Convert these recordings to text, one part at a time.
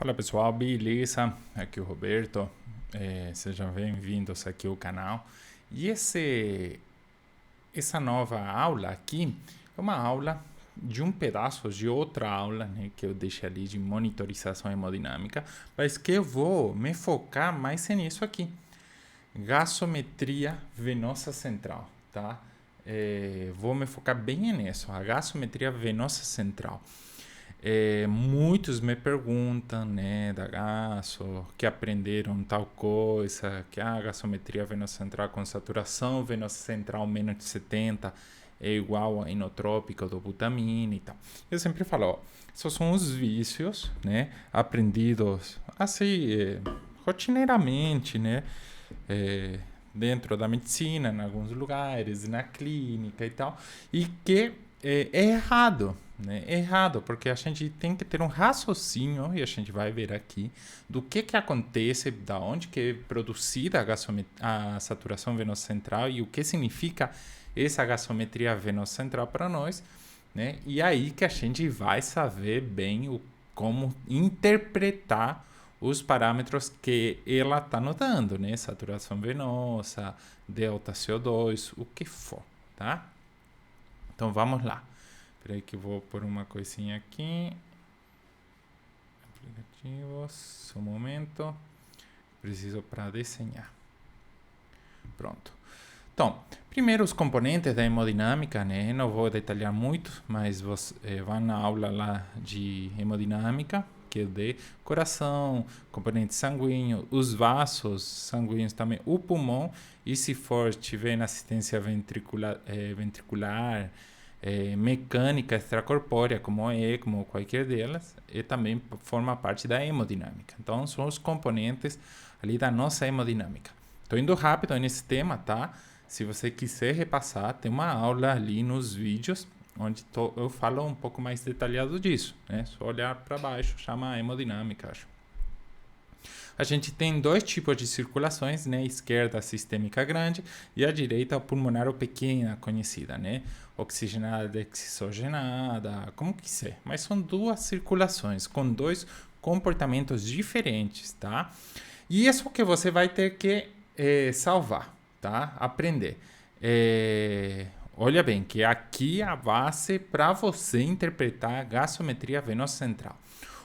Fala pessoal, beleza? Aqui é o Roberto. Sejam bem-vindos aqui ao canal. E essa nova aula aqui é uma aula de um pedaço de outra aula, né, que eu deixei ali de monitorização hemodinâmica, mas que eu vou me focar mais nisso aqui. Gasometria venosa central, tá? Vou me focar bem nisso, a gasometria venosa central. Muitos me perguntam, né, da gaso, que aprenderam tal coisa, que a gasometria venosa central com saturação venosa central menos de 70 é igual a inotrópico do butamina e tal. Eu sempre falo, ó, esses são os vícios, né, aprendidos assim, rotineiramente, né, dentro da medicina, em alguns lugares, na clínica e tal, e que é errado, né? É errado, porque a gente tem que ter um raciocínio, e a gente vai ver aqui, do que acontece, da onde que é produzida a saturação venosa central e o que significa essa gasometria venosa central para nós, né? E aí que a gente vai saber bem como interpretar os parâmetros que ela está notando, né? Saturação venosa, delta CO2, o que for, tá? Então vamos lá. Espera aí que eu vou pôr uma coisinha aqui. Aplicativos, só um momento. Preciso para desenhar. Pronto. Então, primeiro os componentes da hemodinâmica, né? Não vou detalhar muito, mas vocês vão na aula lá de hemodinâmica, que é de coração, componente sanguíneo, os vasos sanguíneos também, o pulmão, e se for tiver na assistência ventricular, mecânica extracorpórea, como a ECMO ou qualquer delas, e também forma parte da hemodinâmica. Então, são os componentes ali da nossa hemodinâmica. Estou indo rápido nesse tema, tá? Se você quiser repassar, tem uma aula ali nos vídeos onde eu falo um pouco mais detalhado disso, né? Só olhar para baixo, chama hemodinâmica, acho. A gente tem dois tipos de circulações, né? A esquerda a sistêmica grande e a direita a pulmonar ou pequena, conhecida, né? Oxigenada, desoxigenada, como quiser. Mas são duas circulações com dois comportamentos diferentes, tá? E isso que você vai ter que salvar, tá? Aprender. Olha bem, que aqui é a base para você interpretar a gasometria venosa central.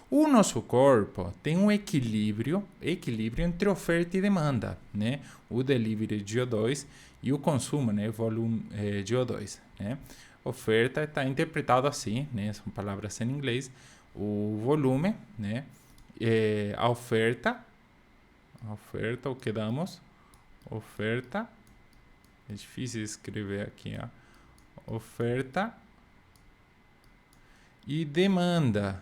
O nosso corpo tem um equilíbrio entre oferta e demanda, né? O delivery de O2 e o consumo, né? Volume de O2, né? Oferta está interpretado assim, né? São palavras em inglês. O volume, né? A oferta, o que damos? Oferta, é difícil escrever aqui, ó. Oferta e demanda.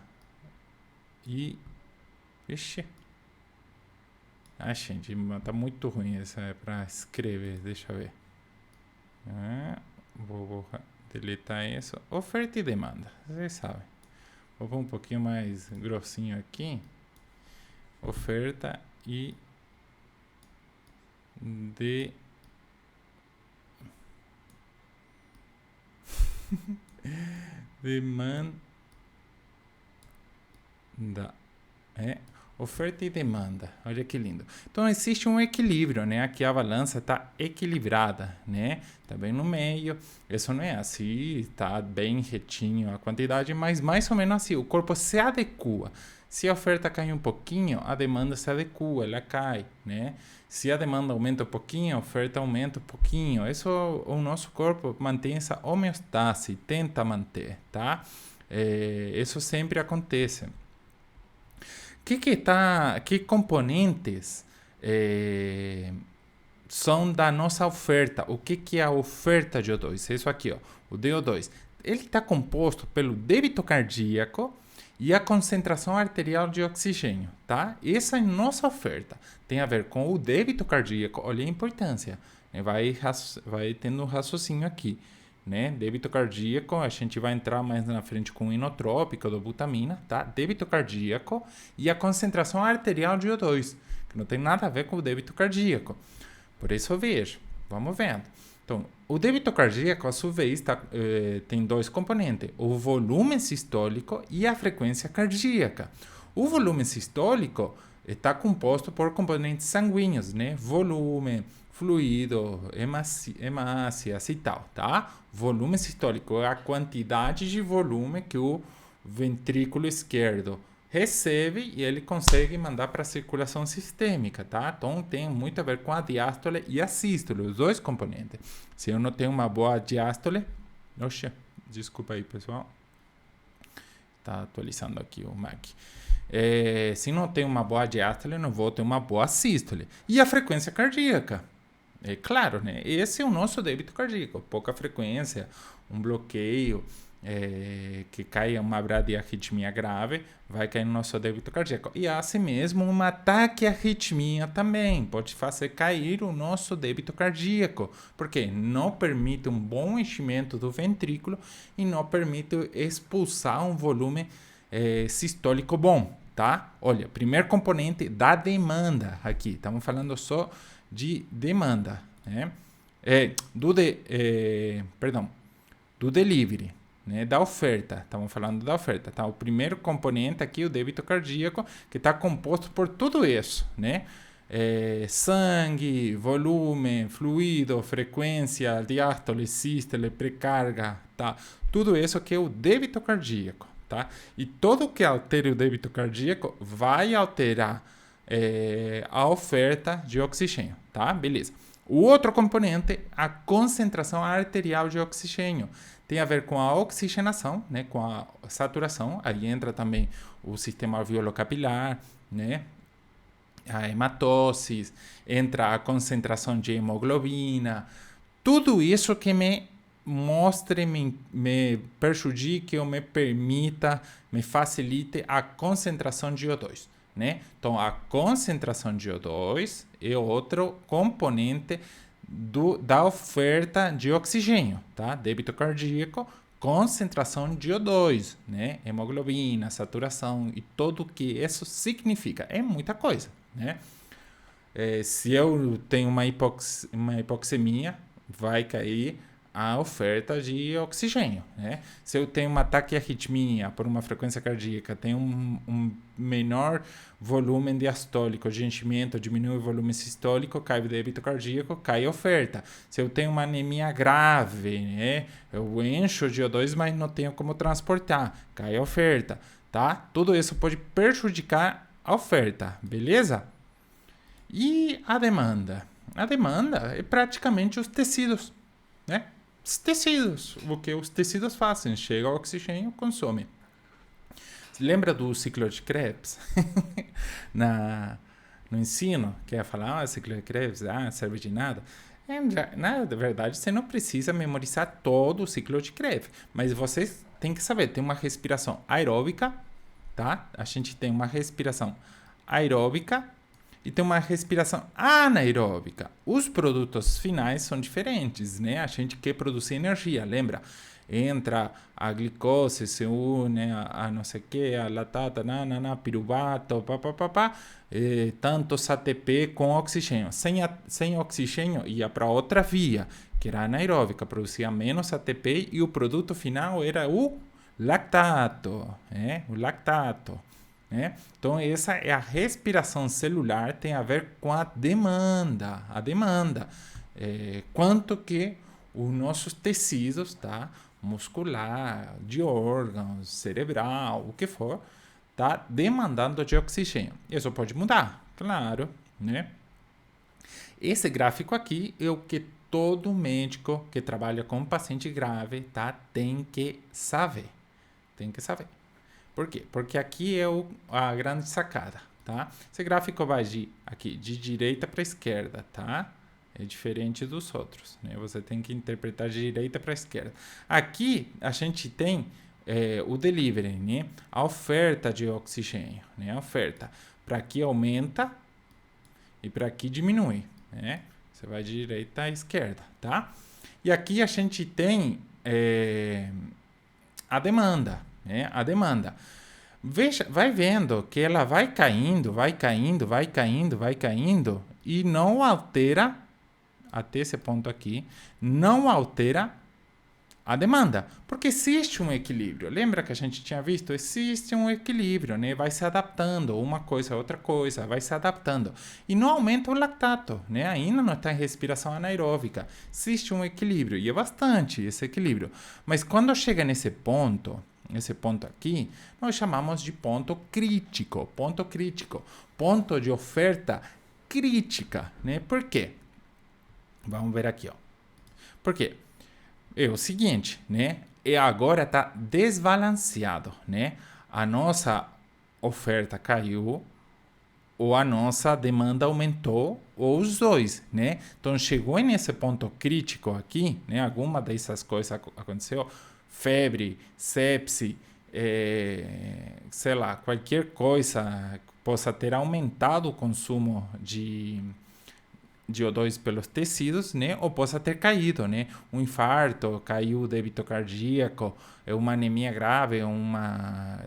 E. Vixe. Gente, tá muito ruim essa para escrever. Deixa eu ver. Vou deletar isso. Oferta e demanda. Vocês sabem. Vou pôr um pouquinho mais grossinho aqui. Oferta e demanda. Oferta e demanda. Olha que lindo. Então existe um equilíbrio, né? Aqui a balança está equilibrada, né? Tá bem no meio. Isso não é assim, tá bem retinho a quantidade, mas mais ou menos assim. O corpo se adequa. Se a oferta cai um pouquinho, a demanda se adequa, ela cai, né? Se a demanda aumenta um pouquinho, a oferta aumenta um pouquinho. Isso o nosso corpo mantém essa homeostase, tenta manter, tá? Isso sempre acontece. Que componentes são da nossa oferta? O que é a oferta de O2? É isso aqui, ó, o DO2. Ele está composto pelo débito cardíaco e a concentração arterial de oxigênio, tá? Essa é a nossa oferta. Tem a ver com o débito cardíaco. Olha a importância. Vai tendo um raciocínio aqui. Né? Débito cardíaco, a gente vai entrar mais na frente com o inotrópico do butamina, tá? Débito cardíaco e a concentração arterial de O2, que não tem nada a ver com o débito cardíaco. Por isso, veja, vamos vendo. Então, o débito cardíaco, a sua vez, tem dois componentes, o volume sistólico e a frequência cardíaca. O volume sistólico está composto por componentes sanguíneos, né? Volume, fluido, hemácias e tal, tá? Volume sistólico é a quantidade de volume que o ventrículo esquerdo recebe e ele consegue mandar para a circulação sistêmica, tá? Então tem muito a ver com a diástole e a sístole, os dois componentes. Se eu não tenho uma boa diástole, oxe, desculpa aí, pessoal. Tá atualizando aqui o Mac. Se não tem uma boa diástole, eu não vou ter uma boa sístole. E a frequência cardíaca? É claro, né? Esse é o nosso débito cardíaco. Pouca frequência, um bloqueio, que cai uma bradiarritmia grave, vai cair no nosso débito cardíaco. E assim mesmo, um ataque à arritmia também pode fazer cair o nosso débito cardíaco, porque não permite um bom enchimento do ventrículo e não permite expulsar um volume sistólico bom, tá? Olha, primeiro componente da demanda aqui, estamos falando só de demanda, né? Do delivery, né? Da oferta, estamos falando da oferta, tá? O primeiro componente aqui, o débito cardíaco, que está composto por tudo isso, né? Sangue, volume, fluido, frequência, diástole, sístole, precarga, tá? Tudo isso que é o débito cardíaco, tá? E tudo que altere o débito cardíaco vai alterar a oferta de oxigênio, tá? Beleza. O outro componente, a concentração arterial de oxigênio, tem a ver com a oxigenação, né? Com a saturação. Aí entra também o sistema alveolo-capilar, né? A hematose, entra a concentração de hemoglobina. Tudo isso que me mostre, me prejudique ou me permita, me facilite a concentração de O2. Né? Então, a concentração de O2 é outro componente da oferta de oxigênio, tá? Débito cardíaco, concentração de O2, né? Hemoglobina, saturação e tudo o que isso significa. É muita coisa, né? Se eu tenho uma hipoxemia, vai cair a oferta de oxigênio, né? Se eu tenho um ataque de arritmia por uma frequência cardíaca, tenho um menor volume diastólico de enchimento, diminui o volume sistólico, cai o débito cardíaco, cai a oferta. Se eu tenho uma anemia grave, né? Eu encho de O2, mas não tenho como transportar, cai a oferta, tá? Tudo isso pode prejudicar a oferta, beleza? E a demanda? A demanda é praticamente os tecidos, né? Os tecidos, o que os tecidos fazem, chega o oxigênio, consome. Lembra do ciclo de Krebs? No ensino, que ia falar, ciclo de Krebs, serve de nada. Na verdade, você não precisa memorizar todo o ciclo de Krebs, mas vocês têm que saber, tem uma respiração aeróbica, tá? A gente tem uma respiração aeróbica e tem uma respiração anaeróbica. Os produtos finais são diferentes, né? A gente quer produzir energia, lembra? Entra a glicose, se une a não sei o que, a latata, piruvato, tantos ATP com oxigênio. Sem oxigênio ia para outra via, que era anaeróbica, produzia menos ATP e o produto final era o lactato, o lactato. Né? Então, essa é a respiração celular, tem a ver com a demanda. A demanda. Quanto que os nossos tecidos, tá? Muscular, de órgãos, cerebral, o que for, tá demandando de oxigênio. Isso pode mudar, claro, né? Esse gráfico aqui é o que todo médico que trabalha com paciente grave, tá? Tem que saber. Tem que saber. Por quê? Porque aqui é a grande sacada, tá? Esse gráfico vai de direita para esquerda, tá? É diferente dos outros, né? Você tem que interpretar de direita para esquerda. Aqui a gente tem o delivery, né? A oferta de oxigênio, né? A oferta. Para aqui aumenta e para aqui diminui, né? Você vai de direita à esquerda, tá? E aqui a gente tem a demanda, né? A demanda. Veja, vai vendo que ela vai caindo e não altera, até esse ponto aqui, não altera a demanda, porque existe um equilíbrio. Lembra que a gente tinha visto? Existe um equilíbrio, né? Vai se adaptando, uma coisa, outra coisa, vai se adaptando. E não aumenta o lactato, né? Ainda não está em respiração anaeróbica. Existe um equilíbrio, e é bastante esse equilíbrio. Mas quando chega nesse ponto aqui, nós chamamos de ponto crítico, ponto de oferta crítica, né? Por quê? Vamos ver aqui, ó. Por quê? É o seguinte, né? E agora está desbalanceado, né? A nossa oferta caiu ou a nossa demanda aumentou ou os dois, né? Então chegou nesse ponto crítico aqui, né? Alguma dessas coisas aconteceu, febre, sepse, sei lá, qualquer coisa possa ter aumentado o consumo de O2 pelos tecidos, né? Ou possa ter caído, né? Um infarto, caiu o débito cardíaco, uma anemia grave,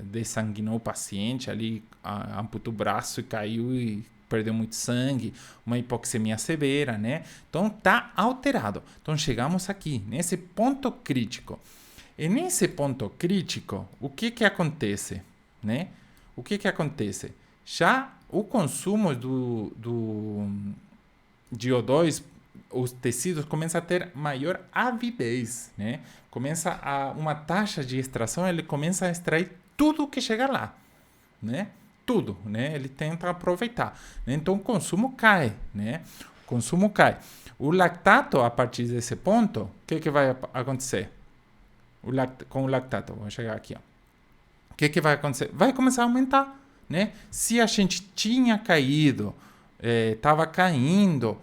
dessanguinou o paciente ali, amputou o braço e caiu e perdeu muito sangue, uma hipoxemia severa, né? Então tá alterado. Então chegamos aqui nesse ponto crítico. E nesse ponto crítico, o que acontece, né? O que acontece? Já o consumo de O2, os tecidos começam a ter maior avidez, né? Uma taxa de extração, ele começa a extrair tudo que chega lá, né? Tudo, né? Ele tenta aproveitar, né? Então o consumo cai, né? O consumo cai. O lactato, a partir desse ponto, o que vai acontecer? Com o lactato, vamos chegar aqui, ó. O que vai acontecer? Vai começar a aumentar, né? Se a gente tinha caído, estava caindo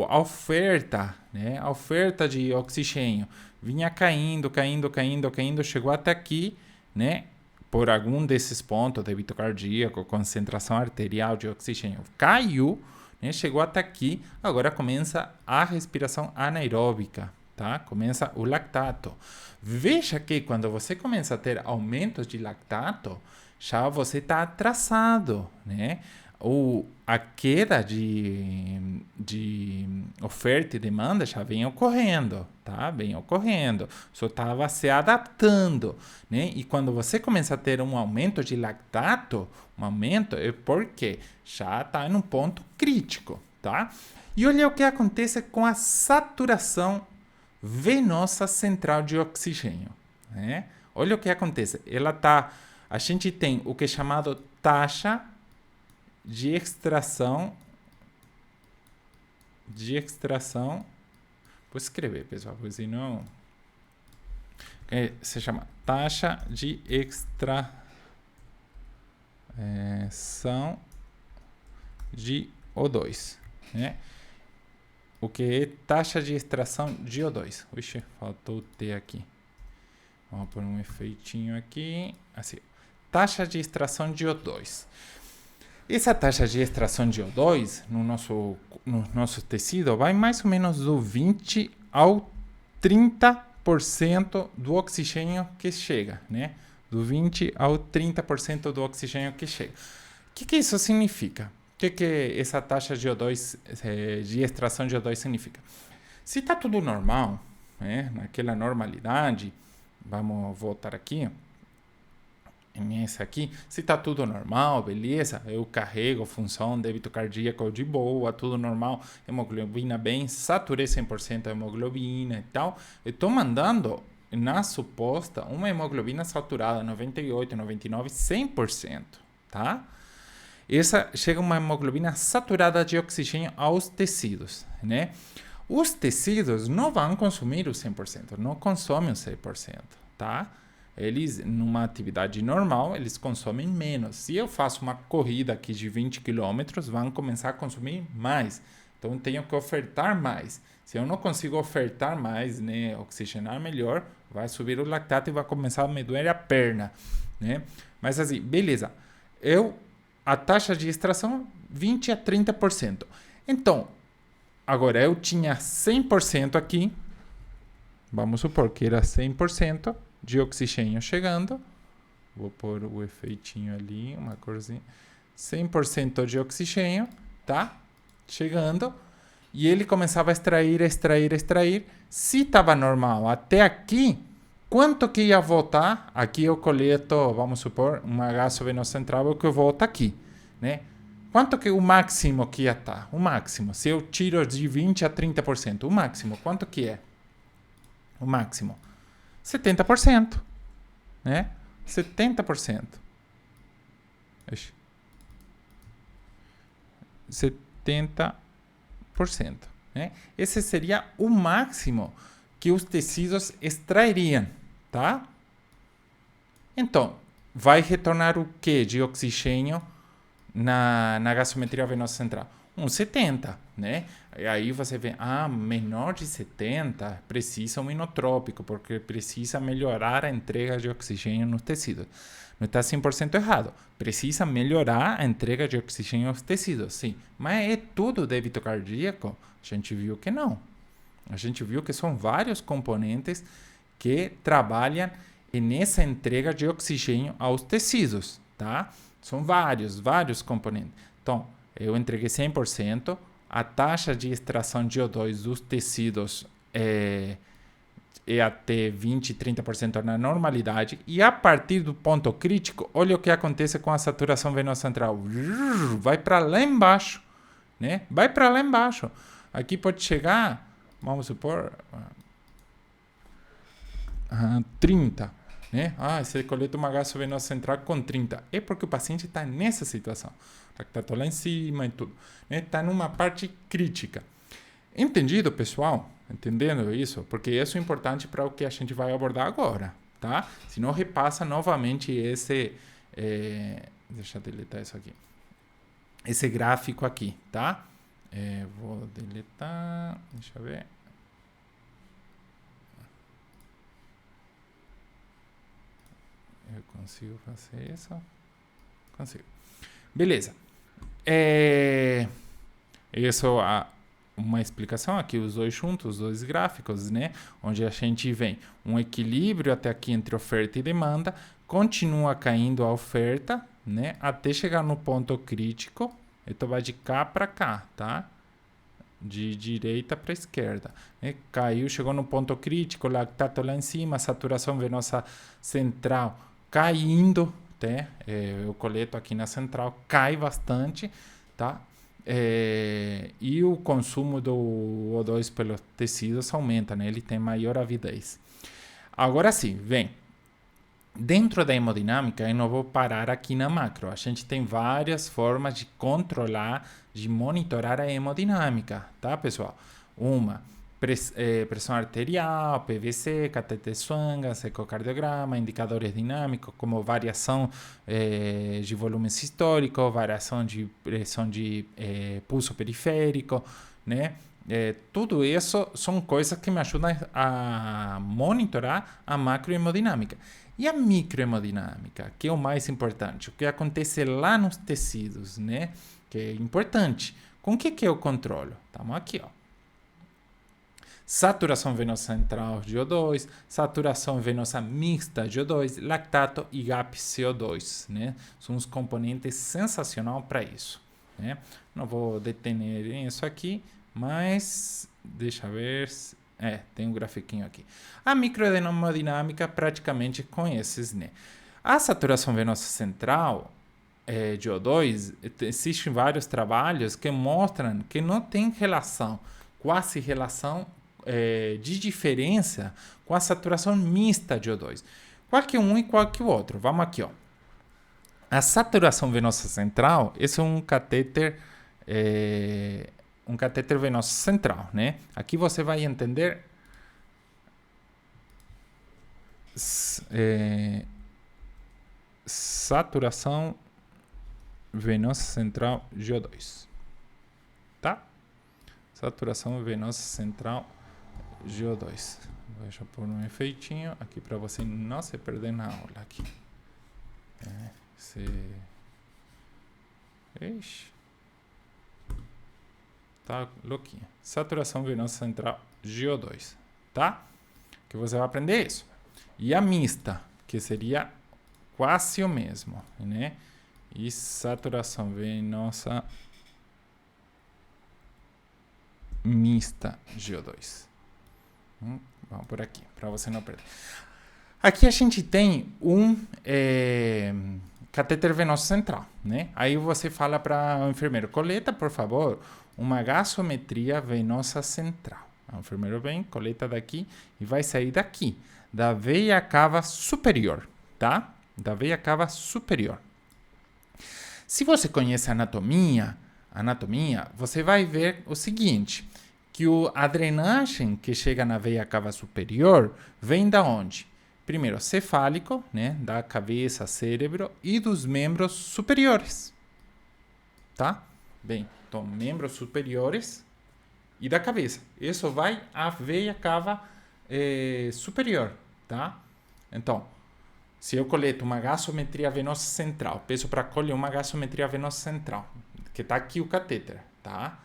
a oferta, né? A oferta de oxigênio vinha caindo, chegou até aqui, né? Por algum desses pontos, débito cardíaco, concentração arterial de oxigênio caiu, né? Chegou até aqui, agora começa a respiração anaeróbica, tá? Começa o lactato. Veja que quando você começa a ter aumentos de lactato, já você está atrasado, né? A queda de oferta e demanda já vem ocorrendo, tá? Vem ocorrendo. Só estava se adaptando, né? E quando você começa a ter um aumento de lactato, é porque já está em um ponto crítico, tá? E olha o que acontece com a saturação venosa central de oxigênio, né? Olha o que acontece. A gente tem o que é chamado taxa de extração. Vou escrever, pessoal, porque senão se chama taxa de extração de O2, né? O que é taxa de extração de O2? Ixi, faltou o T aqui. Vamos pôr um efeitinho aqui. Assim, taxa de extração de O2. Essa taxa de extração de O2 no nosso tecido vai mais ou menos do 20 ao 30% do oxigênio que chega, né? Do 20 ao 30% do oxigênio que chega. O que isso significa? O que essa taxa de O2, de extração de O2 significa? Se está tudo normal, né? Naquela normalidade, vamos voltar aqui, nesse aqui, se está tudo normal, beleza, eu carrego função, débito cardíaco de boa, tudo normal, hemoglobina bem, saturei 100% a hemoglobina e tal, eu estou mandando na suposta uma hemoglobina saturada 98, 99, 100%, tá? Essa chega uma hemoglobina saturada de oxigênio aos tecidos, né? Os tecidos não vão consumir o 100%, não consomem o 100%, tá? Eles, numa atividade normal, eles consomem menos. Se eu faço uma corrida aqui de 20 km, vão começar a consumir mais. Então, eu tenho que ofertar mais. Se eu não consigo ofertar mais, né, oxigenar melhor, vai subir o lactato e vai começar a me doer a perna, né? Mas assim, beleza. A taxa de extração, 20 a 30%. Então, agora eu tinha 100% aqui. Vamos supor que era 100% de oxigênio chegando. Vou pôr o efeitinho ali, uma corzinha. 100% de oxigênio, tá? Chegando. E ele começava a extrair. Se estava normal até aqui, quanto que ia voltar? Aqui eu coleto, vamos supor, um agaço venoso central que volta aqui, né? Quanto que o máximo que ia estar? O máximo. Se eu tiro de 20% a 30%, o máximo, quanto que é? O máximo. 70%, né? 70%. 70%. Né? Esse seria o máximo que os tecidos extrairiam, tá? Então, vai retornar o que de oxigênio na gasometria venosa central? 70, né? E aí você vê, menor de 70 precisa um inotrópico, porque precisa melhorar a entrega de oxigênio no tecido. Não está 100% errado. Precisa melhorar a entrega de oxigênio aos tecidos, sim. Mas é tudo débito cardíaco? A gente viu que não. A gente viu que são vários componentes que trabalham nessa entrega de oxigênio aos tecidos, tá? São vários componentes. Então, eu entreguei 100%, a taxa de extração de O2 dos tecidos é até 20%, 30% na normalidade. E a partir do ponto crítico, olha o que acontece com a saturação venosa central. Vai para lá embaixo, né? Vai para lá embaixo. Aqui pode chegar, vamos supor, 30, né? Você coleta uma gasto venosa central com 30. É porque o paciente está nessa situação. O lactato lá em cima e tudo. Está numa parte crítica. Entendido, pessoal? Entendendo isso? Porque isso é importante para o que a gente vai abordar agora, tá? Se não, repassa novamente esse... deixa eu deletar isso aqui. Esse gráfico aqui, tá? Vou deletar... Deixa eu ver. Eu consigo fazer isso? Consigo. Beleza. Isso uma explicação aqui, os dois juntos, os dois gráficos, né? Onde a gente vem um equilíbrio até aqui entre oferta e demanda, continua caindo a oferta, né? Até chegar no ponto crítico, então vai de cá para cá, tá? De direita para esquerda, né? Caiu, chegou no ponto crítico, lactato lá em cima, saturação venosa central caindo, tá? Eu coleto aqui na central, cai bastante, tá? E o consumo do O2 pelos tecidos aumenta, né? Ele tem maior avidez. Agora sim, vem. Dentro da hemodinâmica, eu não vou parar aqui na macro. A gente tem várias formas de controlar, de monitorar a hemodinâmica, tá, pessoal? Uma, pressão arterial, PVC, cateter Swangas, ecocardiograma, indicadores dinâmicos como variação de volume sistólico, variação de pressão de pulso periférico, né? Tudo isso são coisas que me ajudam a monitorar a macrohemodinâmica. E a microhemodinâmica, que é o mais importante, o que acontece lá nos tecidos, né? Que é importante. Com o que eu controlo? Estamos aqui, ó. Saturação venosa central de O2, saturação venosa mista de O2, lactato e GAP-CO2, né? São os componentes sensacionais para isso, né? Não vou detener isso aqui, mas deixa eu ver. Tem um grafiquinho aqui. A microhemodinâmica praticamente com esses, né? A saturação venosa central de O2, existem vários trabalhos que mostram que não tem relação, quase relação de diferença com a saturação mista de O2. Qual que é um e qual que é o outro? Vamos aqui, ó. A saturação venosa central, esse é um catéter venoso central, né? Aqui você vai entender saturação venosa central de O2, tá? Saturação venosa central de O2. Deixa eu pôr um efeitinho aqui para você não se perder na aula aqui. Ixi. Tá louquinha. Saturação venosa central de O2, tá? Que você vai aprender isso. E a mista, que seria quase o mesmo, né? E saturação venosa mista GO2. Vamos por aqui, para você não perder. Aqui a gente tem um catéter venoso central, né? Aí você fala para o enfermeiro, coleta, por favor, uma gasometria venosa central. O enfermeiro vem, coleta daqui e vai sair daqui, da veia cava superior, tá? Da veia cava superior. Se você conhece anatomia, você vai ver o seguinte, que a drenagem que chega na veia cava superior vem da onde? Primeiro, cefálico, né, da cabeça, cérebro e dos membros superiores, tá? Bem, então, membros superiores e da cabeça. Isso vai à veia cava superior, tá? Então, se eu coleto uma gasometria venosa central, peço para colher uma gasometria venosa central, que está aqui o catéter, tá?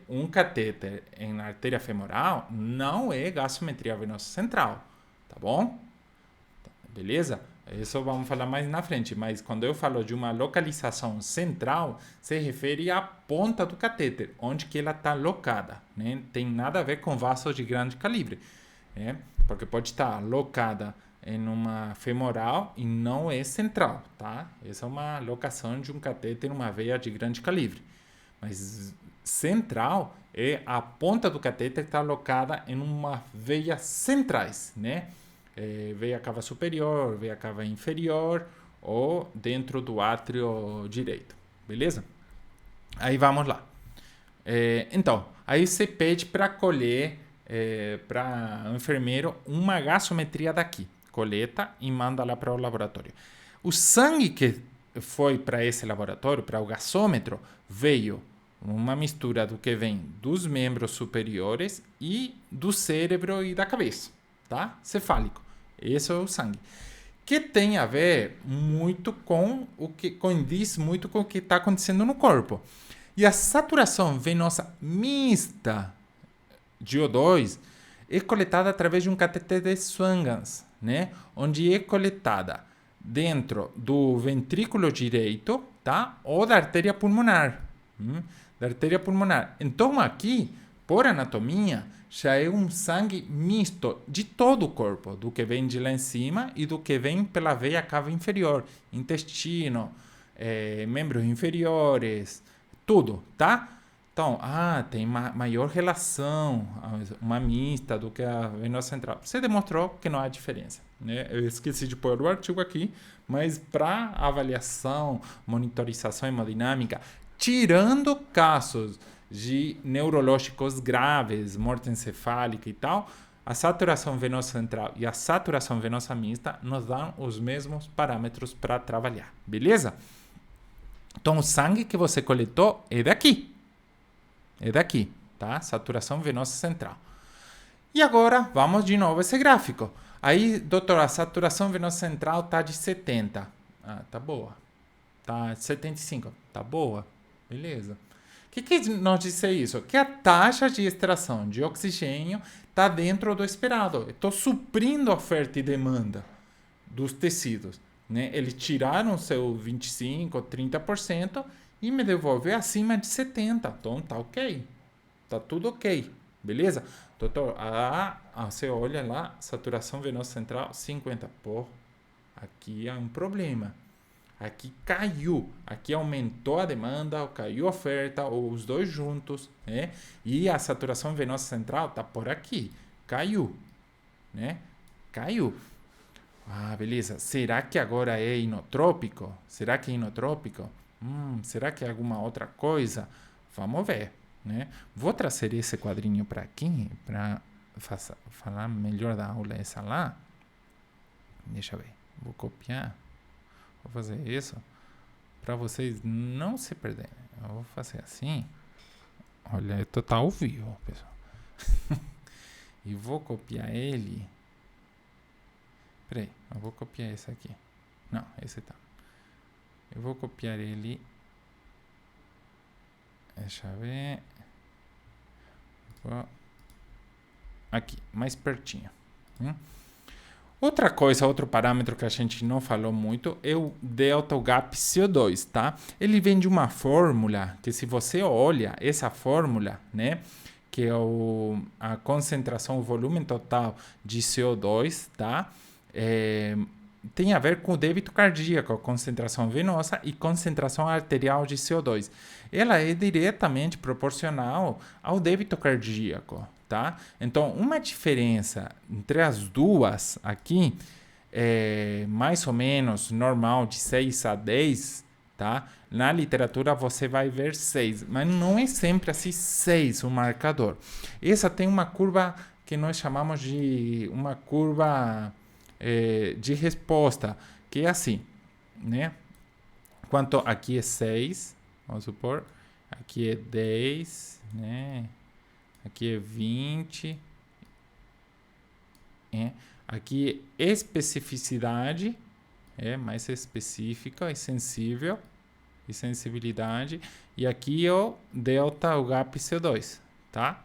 Um catéter em artéria femoral não é gasometria venosa central, tá bom? Beleza? Isso vamos falar mais na frente, mas quando eu falo de uma localização central, se refere à ponta do catéter, onde que ela está locada, né? Tem nada a ver com vasos de grande calibre, né? Porque pode estar locada em uma femoral e não é central, tá? Essa é uma locação de um catéter em uma veia de grande calibre. Mas central é a ponta do catéter que está alocada em uma veia centrais, né? Veia cava superior, veia cava inferior ou dentro do átrio direito, beleza? Aí vamos lá. Então, aí você pede para colher para o enfermeiro uma gasometria daqui, coleta e manda lá para o laboratório. O sangue que foi para esse laboratório, para o gasômetro, veio uma mistura do que vem dos membros superiores e do cérebro e da cabeça, tá? Cefálico. Esse é o sangue. Que tem a ver muito com o que condiz muito com o que está acontecendo no corpo. E a saturação venosa mista de O2 é coletada através de um cateter de Swangas, né? Onde é coletada dentro do ventrículo direito, tá? Ou da artéria pulmonar. Da artéria pulmonar. Então aqui, por anatomia, já é um sangue misto de todo o corpo, do que vem de lá em cima e do que vem pela veia cava inferior, intestino, membros inferiores, tudo, tá? Então, tem maior relação, uma mista do que a venosa central. Você demonstrou que não há diferença, né? Eu esqueci de pôr o artigo aqui, mas para avaliação, monitorização hemodinâmica, tirando casos de neurológicos graves, morte encefálica e tal, a saturação venosa central e a saturação venosa mista nos dão os mesmos parâmetros para trabalhar, beleza? Então, o sangue que você coletou é daqui. É daqui, tá? Saturação venosa central. E agora, vamos de novo a esse gráfico. Aí, doutor, a saturação venosa central tá de 70. Tá boa. Tá de 75. Tá boa. Beleza. O que nos diz isso? Que a taxa de extração de oxigênio está dentro do esperado. Estou suprindo a oferta e demanda dos tecidos, né? Eles tiraram seu 25%, 30% e me devolveu acima de 70%. Então tá ok. Tá tudo ok. Beleza? Doutor, você olha lá, saturação venosa central 50%. Pô, aqui é um problema. Aqui caiu, aqui aumentou a demanda, ou caiu a oferta, ou os dois juntos, né? E a saturação venosa central tá por aqui, caiu, né? Caiu. Beleza. Será que agora é inotrópico? Será que é inotrópico? Será que é alguma outra coisa? Vamos ver, né? Vou trazer esse quadrinho para aqui, para falar melhor da aula essa lá. Deixa eu ver, vou copiar. Vou fazer isso para vocês não se perderem. Eu vou fazer assim. Olha, eu tô ao vivo, pessoal. E vou copiar ele. Peraí, eu vou copiar esse aqui. Não, esse tá. Eu vou copiar ele. Deixa eu ver. Aqui, mais pertinho. Outra coisa, outro parâmetro que a gente não falou muito é o delta, o gap CO2, tá? Ele vem de uma fórmula que, se você olha essa fórmula, né, que é a concentração, o volume total de CO2, tá? Tem a ver com o débito cardíaco, concentração venosa e concentração arterial de CO2. Ela é diretamente proporcional ao débito cardíaco, tá? Então, uma diferença entre as duas aqui é mais ou menos normal de 6 a 10, tá? Na literatura você vai ver 6, mas não é sempre assim 6 o marcador. Essa tem uma curva que nós chamamos de uma curva de resposta, que é assim, né? Quanto aqui é 6, vamos supor, aqui é 10, né? Aqui é 20, aqui é especificidade, mais específica e sensível, e sensibilidade, e aqui é o delta, o gap CO2, tá?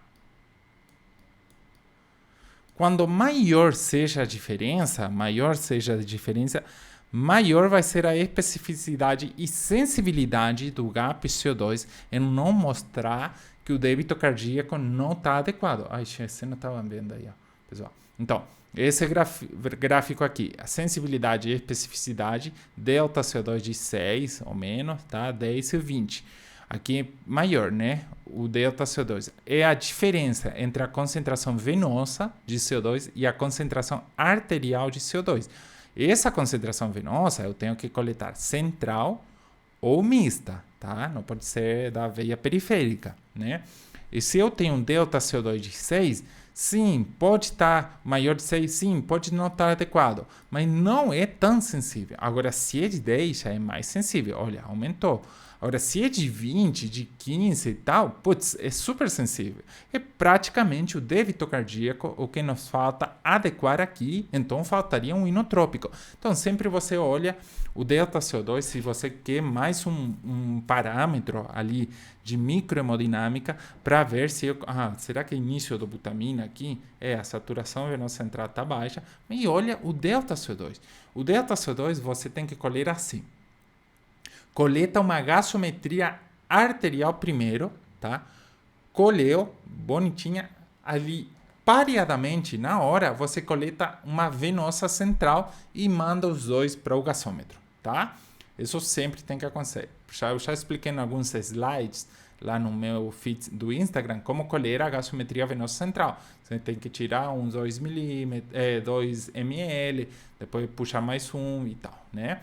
Quando maior seja a diferença, maior vai ser a especificidade e sensibilidade do gap CO2 em não mostrar que o débito cardíaco não está adequado. Ai, você não estava vendo aí, ó, pessoal. Então, esse gráfico aqui, a sensibilidade e especificidade, delta CO2 de 6 ou menos, tá? 10 e 20. Aqui é maior, né? O delta CO2 é a diferença entre a concentração venosa de CO2 e a concentração arterial de CO2. Essa concentração venosa eu tenho que coletar central ou mista, tá? Não pode ser da veia periférica, né? E se eu tenho um delta CO2 de 6, sim, pode estar maior de 6, sim, pode não estar adequado, mas não é tão sensível. Agora, se é de 10, já é mais sensível. Olha, aumentou. Agora, se é de 20, de 15 e tal, putz, é super sensível. É praticamente o débito cardíaco o que nos falta adequar aqui, então faltaria um inotrópico. Então, sempre você olha o delta CO2, se você quer mais um parâmetro ali de microhemodinâmica para ver se, será que é início da butamina aqui? A saturação venosa central está baixa. E olha o delta CO2. O delta CO2 você tem que colher assim. Coleta uma gassometria arterial primeiro, tá? Colheu, bonitinha, ali pareadamente, na hora, você coleta uma venosa central e manda os dois para o gasômetro, tá? Isso sempre tem que acontecer. Eu já expliquei em alguns slides lá no meu feed do Instagram como colher a gassometria venosa central. Você tem que tirar uns 2 ml, depois puxar mais um e tal, né?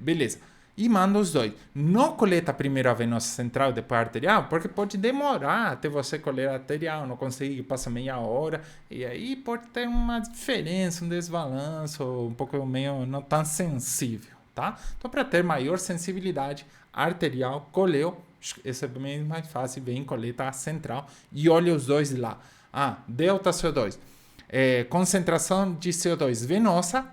Beleza. E manda os dois. Não coleta primeiro a venosa central e depois a arterial, porque pode demorar até você colher a arterial, não conseguir, passa meia hora, e aí pode ter uma diferença, um desbalanço, um pouco meio não tão sensível, tá? Então, para ter maior sensibilidade, arterial, colheu, esse é bem mais fácil, vem, coleta a central e olha os dois lá. Delta CO2, concentração de CO2 venosa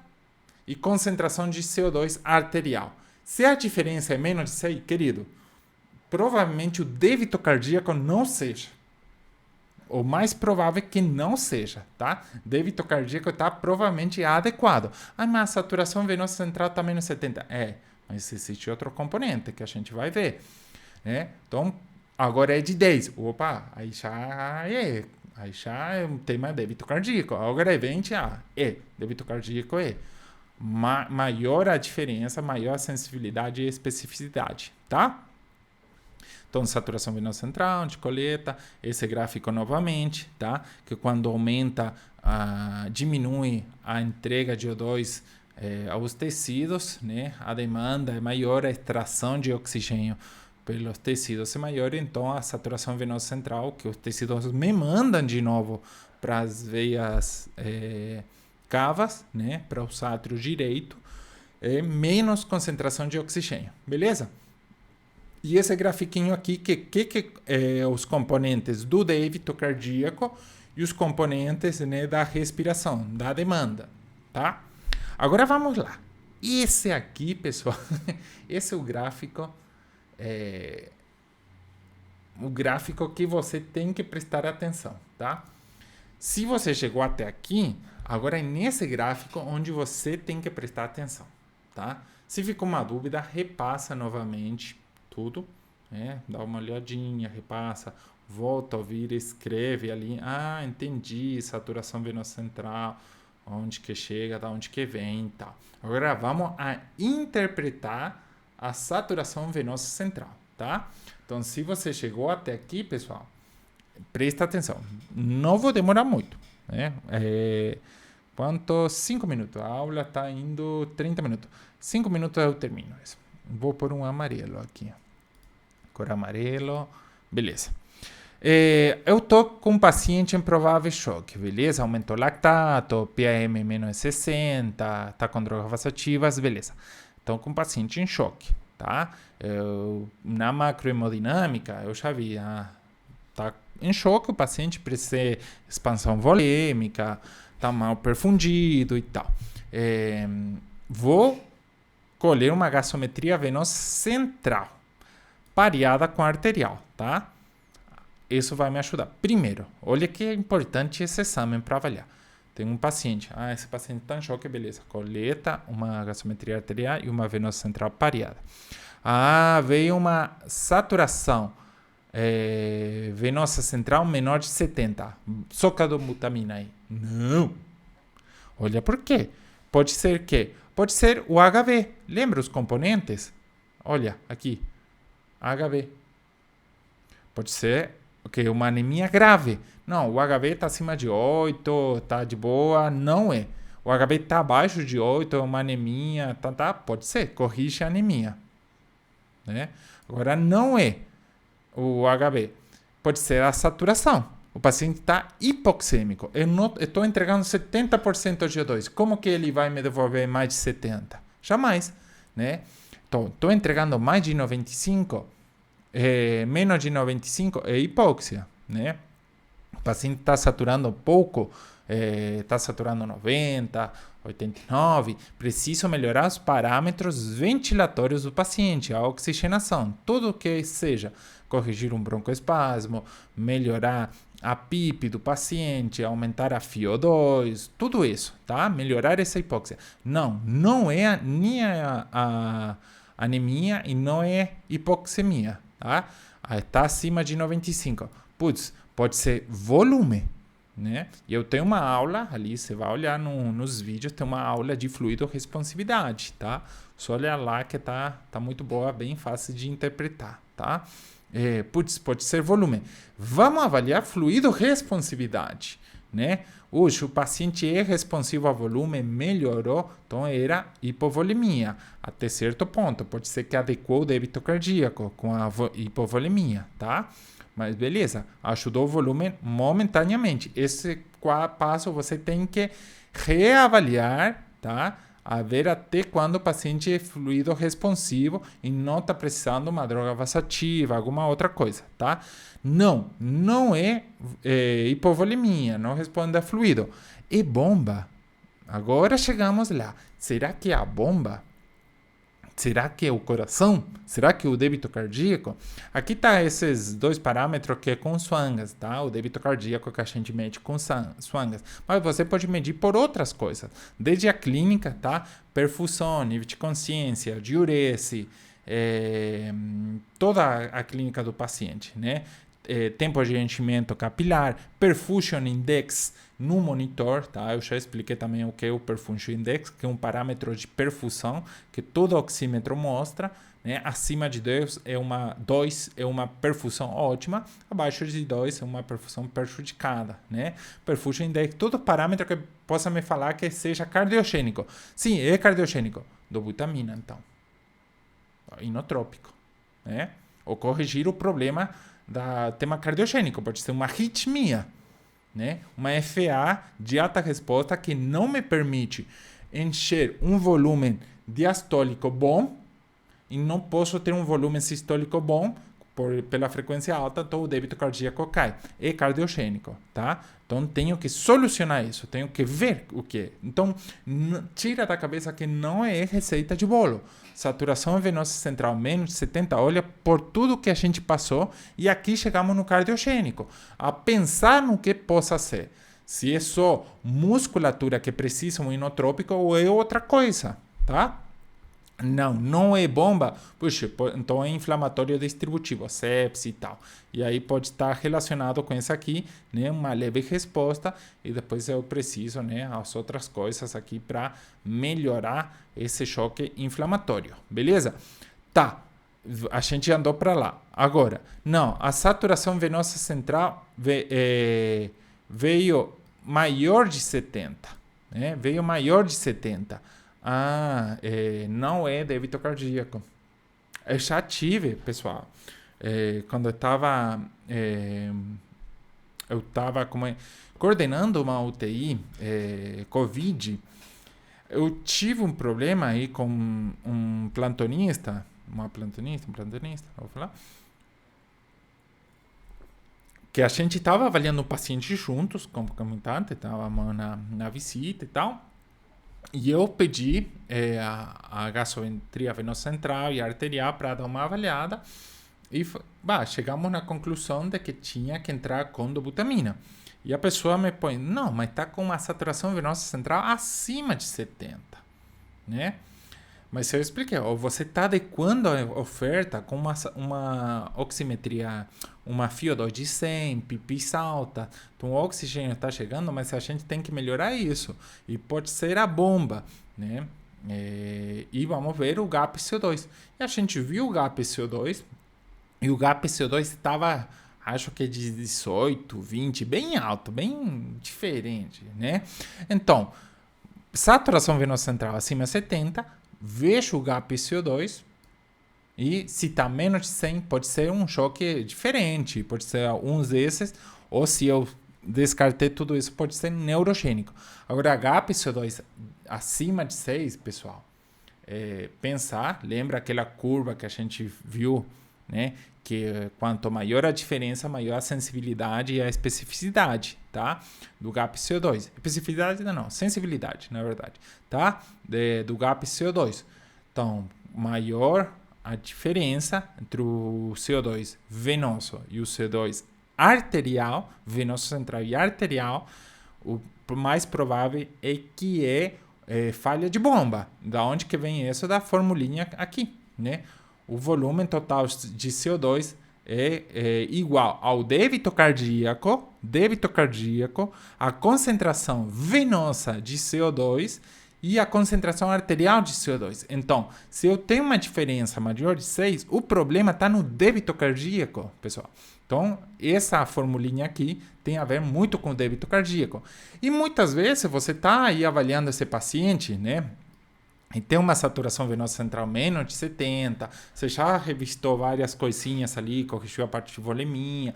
e concentração de CO2 arterial. Se a diferença é menos de 6, querido, provavelmente o débito cardíaco não seja. O mais provável é que não seja, tá? Débito cardíaco está provavelmente adequado. Mas a saturação venosa central está menos 70. Mas existe outro componente que a gente vai ver, né? Então, agora é de 10. Opa, aí já é um tema débito cardíaco. Agora é 20, débito cardíaco maior a diferença, maior a sensibilidade e especificidade, tá? Então, saturação venosa central, de coleta, esse gráfico novamente, tá? Que quando aumenta, diminui a entrega de O2 aos tecidos, né? A demanda é maior, a extração de oxigênio pelos tecidos é maior, então a saturação venosa central, que os tecidos me mandam de novo para as veias cavas, né, para o sátrio direito, menos concentração de oxigênio, beleza? E esse grafiquinho aqui, que os componentes do débito cardíaco e os componentes, né, da respiração, da demanda, tá? Agora vamos lá. Esse aqui, pessoal, esse é o gráfico que você tem que prestar atenção, tá? Se você chegou até aqui, agora é nesse gráfico onde você tem que prestar atenção, tá? Se ficou uma dúvida, repassa novamente tudo, né? Dá uma olhadinha, repassa, volta a ouvir, escreve ali. Ah, entendi, saturação venosa central, onde que chega, da onde que vem e tal. Agora vamos a interpretar a saturação venosa central, tá? Então, se você chegou até aqui, pessoal, presta atenção. Não vou demorar muito, né? Quanto? 5 minutos. A aula está indo 30 minutos. 5 minutos eu termino isso. Vou pôr um amarelo aqui. Cor amarelo. Beleza. Eu tô com um paciente em provável choque, beleza? Aumentou lactato, PAM menos 60, tá com drogas vasoativas, beleza. Então, com um paciente em choque, tá? Na macrohemodinâmica, eu já vi, tá em choque, o paciente precisa de expansão volêmica, tá mal perfundido e tal. Vou colher uma gasometria venosa central, pareada com arterial, tá? Isso vai me ajudar. Primeiro, olha que é importante esse exame para avaliar. Tem um paciente, esse paciente está em choque, beleza. Coleta uma gasometria arterial e uma venosa central pareada. Veio uma saturação venosa central menor de 70. Socadobutamina aí. Não. Olha por quê. Pode ser que? Pode ser o HV. Lembra os componentes? Olha, aqui. HV. Pode ser uma anemia grave. Não, o HV está acima de 8, está de boa. Não é. O HV está abaixo de 8, é uma anemia. Tá. Pode ser. Corrige a anemia. Né? Agora, não é o HB. Pode ser a saturação. O paciente está hipoxêmico. Eu estou entregando 70% de G2. Como que ele vai me devolver mais de 70%? Jamais. Né? Então, estou entregando mais de 95%, menos de 95% é hipóxia. Né? O paciente está saturando pouco, está saturando 90%, 89%. Preciso melhorar os parâmetros ventilatórios do paciente, a oxigenação. Tudo que seja corrigir um broncoespasmo, melhorar a PIP do paciente, aumentar a FiO2, tudo isso, tá? Melhorar essa hipóxia. Não é nem a anemia e não é hipoxemia, tá? Está acima de 95. Putz, pode ser volume, né? E eu tenho uma aula ali, você vai olhar nos vídeos, tem uma aula de fluido responsividade, tá? Só olhar lá que tá muito boa, bem fácil de interpretar, tá? Pode ser volume. Vamos avaliar fluido responsividade, né? Hoje o paciente é responsivo a volume, melhorou, então era hipovolemia. Até certo ponto, pode ser que adequou o débito cardíaco com a hipovolemia, tá? Mas beleza, ajudou o volume momentaneamente. Esse passo você tem que reavaliar, tá? A ver até quando o paciente é fluido responsivo e não está precisando de uma droga vasoativa, alguma outra coisa, tá? Não é hipovolemia, não responde a fluido. É bomba. Agora chegamos lá. Será que é a bomba? Será que é o coração? Será que é o débito cardíaco? Aqui tá esses dois parâmetros que é com Swangas, tá? O débito cardíaco que a gente mede com Swangas. Mas você pode medir por outras coisas. Desde a clínica, tá? Perfusão, nível de consciência, diurese, toda a clínica do paciente, né? Tempo de enchimento capilar, perfusion index no monitor, tá? Eu já expliquei também o que é o perfusion index, que é um parâmetro de perfusão que todo oxímetro mostra, né? Acima de 2 é uma perfusão ótima, abaixo de 2 é uma perfusão prejudicada, né? Perfusion index, todo parâmetro que possa me falar que seja cardiogênico. Sim, é cardiogênico. Dobutamina, então. Inotrópico, né? Ou corrigir o problema da tema cardiogênico, pode ser uma arritmia, né? Uma FA de alta resposta que não me permite encher um volume diastólico bom e não posso ter um volume sistólico bom pela frequência alta, então o débito cardíaco cai. É cardiogênico, tá? Então tenho que solucionar isso, tenho que ver o que é. Então tira da cabeça que não é receita de bolo. Saturação venosa central menos de 70, olha por tudo que a gente passou e aqui chegamos no cardiogênico. A pensar no que possa ser. Se é só musculatura que precisa um inotrópico ou é outra coisa, tá? Não é bomba, puxa, então é inflamatório distributivo, sepsis e tal. E aí pode estar relacionado com isso aqui, né? Uma leve resposta e depois eu preciso, né? As outras coisas aqui para melhorar esse choque inflamatório, beleza? Tá, a gente andou para lá. Agora, não, a saturação venosa central veio maior de 70, né? Veio maior de 70. Não é débito cardíaco. Eu já tive, pessoal, quando eu estava coordenando uma UTI Covid, eu tive um problema aí com um plantonista, um plantonista, vou falar, que a gente estava avaliando o paciente juntos, como comentante, estávamos na visita e tal. E eu pedi a gasometria venosa central e arterial para dar uma avaliada e chegamos na conclusão de que tinha que entrar com dobutamina. E a pessoa me põe, não, mas está com uma saturação venosa central acima de 70, né? Mas eu expliquei, você está adequando a oferta com uma oximetria, uma FiO2 de 100, pipi alta, então o oxigênio está chegando, mas a gente tem que melhorar isso. E pode ser a bomba, né? E vamos ver o gap CO2. E a gente viu o gap CO2, e o gap CO2 estava, acho que de 18, 20, bem alto, bem diferente, né? Então, saturação venosa central acima de 70, vejo o gap CO2 e se está menos de 100 pode ser um choque diferente, pode ser uns desses, ou se eu descartei tudo isso, pode ser neurogênico. Agora, gap CO2 acima de 6, pessoal, pensar, lembra aquela curva que a gente viu, né? Que quanto maior a diferença, maior a sensibilidade e a especificidade, tá? Do gap CO2. Especificidade não, sensibilidade, na verdade, tá? Do gap CO2. Então, maior a diferença entre o CO2 venoso e o CO2 arterial, venoso central e arterial, o mais provável é que falha de bomba. Da onde que vem isso? Da formulinha aqui, né? O volume total de CO2 é igual ao débito cardíaco, a concentração venosa de CO2 e a concentração arterial de CO2. Então, se eu tenho uma diferença maior de 6, o problema está no débito cardíaco, pessoal. Então, essa formulinha aqui tem a ver muito com o débito cardíaco. E muitas vezes você está aí avaliando esse paciente, né? E tem uma saturação venosa central menos de 70, você já revistou várias coisinhas ali, corrigiu a parte de volemia,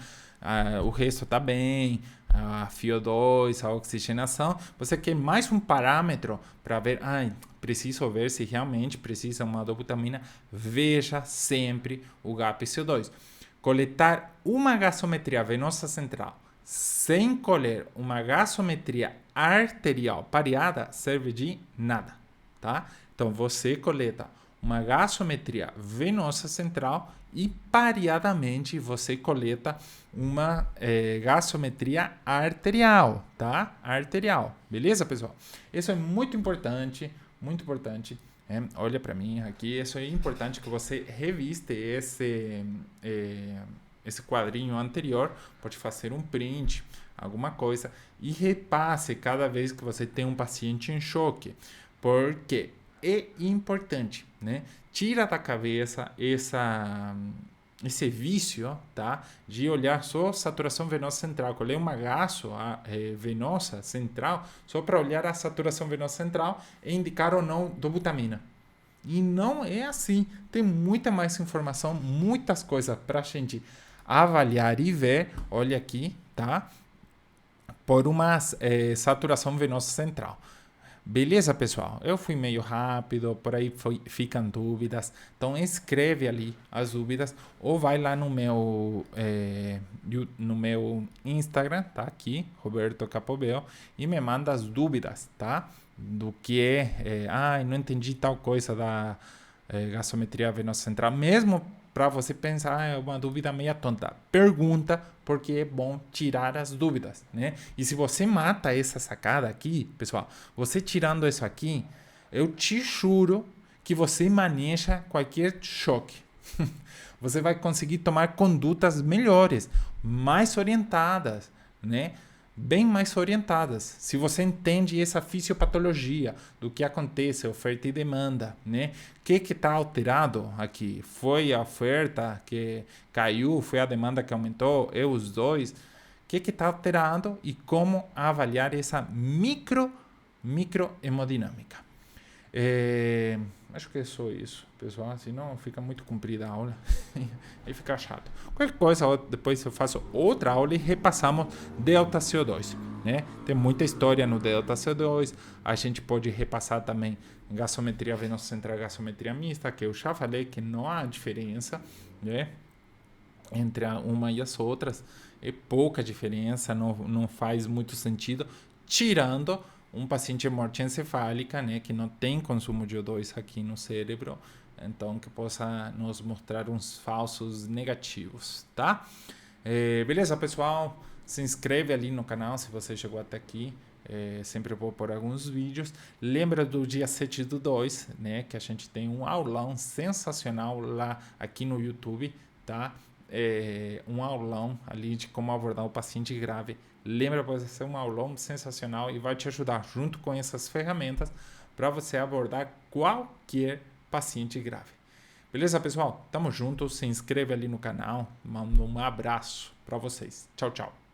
o resto está bem, a FiO2, a oxigenação. Você quer mais um parâmetro para ver, preciso ver se realmente precisa uma dobutamina. Veja sempre o gap CO2. Coletar uma gasometria venosa central sem colher uma gasometria arterial pareada serve de nada, tá? Então, você coleta uma gasometria venosa central e, pareadamente, você coleta uma gasometria arterial, tá? Arterial. Beleza, pessoal? Isso é muito importante, muito importante. Olha para mim aqui, isso é importante que você reviste esse quadrinho anterior, pode fazer um print, alguma coisa, e repasse cada vez que você tem um paciente em choque. Porque é importante, né? Tira da cabeça esse vício, tá? De olhar só saturação venosa central. Colher uma gaso venosa central só para olhar a saturação venosa central e indicar ou não dobutamina. E não é assim. Tem muita mais informação, muitas coisas para a gente avaliar e ver. Olha aqui, tá? Por uma saturação venosa central. Beleza, pessoal? Eu fui meio rápido, por aí ficam dúvidas. Então, escreve ali as dúvidas ou vai lá no meu Instagram, tá aqui, Roberto Capobel, e me manda as dúvidas, tá? Do que não entendi tal coisa gasometria venosa central, mesmo para você pensar, é uma dúvida meia tonta. Pergunta, porque é bom tirar as dúvidas, né? E se você mata essa sacada aqui, pessoal, você tirando isso aqui, eu te juro que você maneja qualquer choque. Você vai conseguir tomar condutas melhores, mais orientadas, né? Bem mais orientadas. Se você entende essa fisiopatologia do que acontece, oferta e demanda, né? O que está alterado aqui? Foi a oferta que caiu, foi a demanda que aumentou, os dois? O que está alterado e como avaliar essa microhemodinâmica? Acho que é só isso, pessoal. Senão fica muito comprida a aula e fica chato. Qualquer coisa, depois eu faço outra aula e repassamos delta CO2. Né? Tem muita história no delta CO2. A gente pode repassar também gasometria venosa central e gasometria mista, que eu já falei que não há diferença, né? Entre uma e as outras. É pouca diferença, não faz muito sentido, tirando um paciente de morte encefálica, né, que não tem consumo de O2 aqui no cérebro, então que possa nos mostrar uns falsos negativos, tá? Beleza, pessoal? Se inscreve ali no canal se você chegou até aqui. Sempre vou pôr alguns vídeos. Lembra do dia 7/2, né, que a gente tem um aulão sensacional lá aqui no YouTube, tá? Um aulão ali de como abordar o paciente grave. Lembra, vai ser um aulão sensacional e vai te ajudar junto com essas ferramentas para você abordar qualquer paciente grave. Beleza, pessoal? Tamo junto. Se inscreve ali no canal. Um abraço para vocês. Tchau, tchau.